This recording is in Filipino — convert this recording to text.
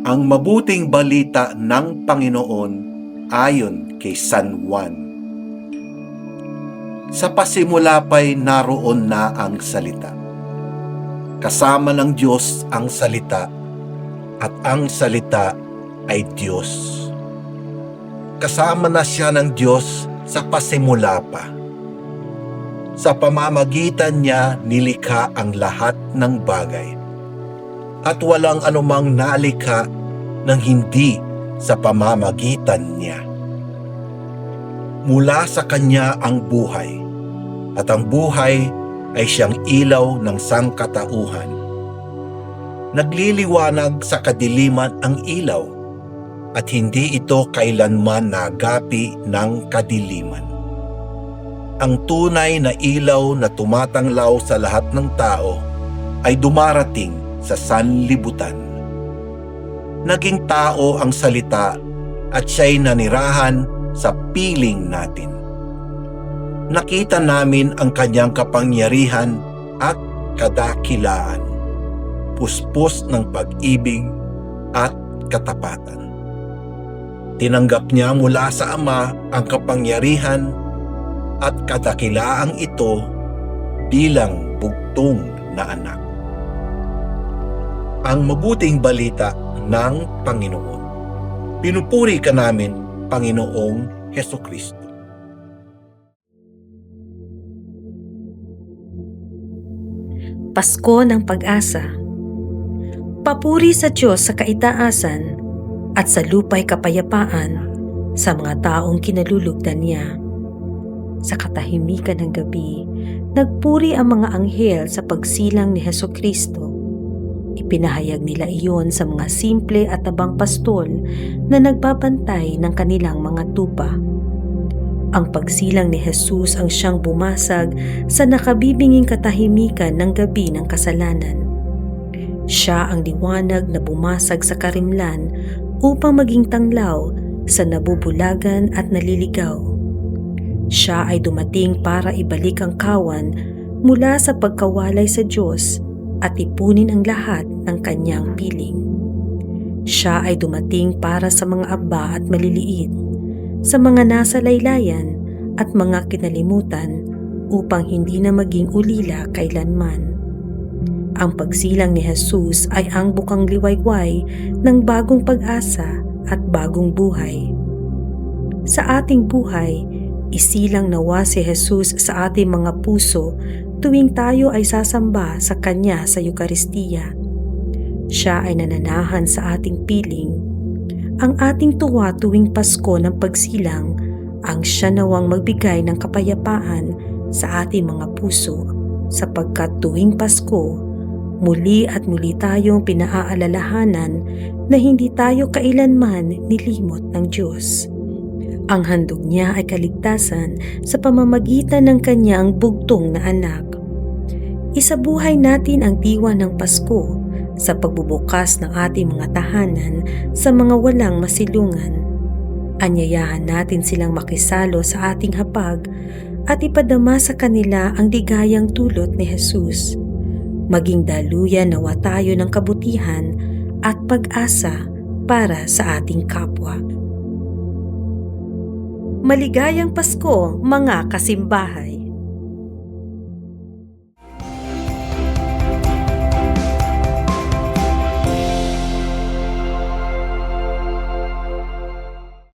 Ang mabuting balita ng Panginoon ayon kay San Juan. Sa pasimula pa'y naroon na ang salita. Kasama ng Diyos ang salita, at ang salita ay Diyos. Kasama na siya ng Diyos sa pasimula pa. Sa pamamagitan niya nilikha ang lahat ng bagay, at walang anumang nalikha nang hindi sa pamamagitan niya. Mula sa kanya ang buhay, at ang buhay ay siyang ilaw ng sangkatauhan. Nagliliwanag sa kadiliman ang ilaw, at hindi ito kailanman nagapi ng kadiliman. Ang tunay na ilaw na tumatanglaw sa lahat ng tao ay dumarating sa sanlibutan. Naging tao ang salita at siya'y nanirahan sa piling natin. Nakita namin ang kanyang kapangyarihan at kadakilaan, puspos ng pag-ibig at katapatan. Tinanggap niya mula sa Ama ang kapangyarihan at kadakilaang ito bilang bugtong na anak. Ang mabuting balita ng Panginoon. Pinupuri ka namin, Panginoong Hesukristo. Pasko ng Pag-asa. Papuri sa Diyos sa kaitaasan at sa lupa'y kapayapaan sa mga taong kinalulugdan niya. Sa katahimikan ng gabi, nagpuri ang mga anghel sa pagsilang ni Hesukristo. Ipinahayag nila iyon sa mga simple at tabang pastol na nagbabantay ng kanilang mga tupa. Ang pagsilang ni Jesus ang siyang bumasag sa nakabibinging katahimikan ng gabi ng kasalanan. Siya ang liwanag na bumasag sa karimlan upang maging tanglaw sa nabubulagan at naliligaw. Siya ay dumating para ibalik ang kawan mula sa pagkawalay sa Diyos at ipunin ang lahat ng kanyang piling. Siya ay dumating para sa mga aba at maliliit, sa mga nasa laylayan at mga kinalimutan upang hindi na maging ulila kailanman. Ang pagsilang ni Jesus ay ang bukang liwayway ng bagong pag-asa at bagong buhay. Sa ating buhay, isilang nawa si Jesus sa ating mga puso tuwing tayo ay sasamba sa Kanya sa Eukaristiya. Siya ay nananahan sa ating piling. Ang ating tuwa tuwing Pasko ng pagsilang ang siya nawang magbigay ng kapayapaan sa ating mga puso, sapagkat tuwing Pasko, muli at muli tayong pinaaalalahanan na hindi tayo kailanman nilimot ng Diyos. Ang handog niya ay kaligtasan sa pamamagitan ng kanyang bugtong na anak. Isabuhay natin ang diwa ng Pasko sa pagbubukas ng ating mga tahanan sa mga walang masilungan. Anyayahan natin silang makisalo sa ating hapag at ipadama sa kanila ang ligayang dulot ni Jesus. Maging daluyan nawa tayo ng kabutihan at pag-asa para sa ating kapwa. Maligayang Pasko, mga kasimbahay!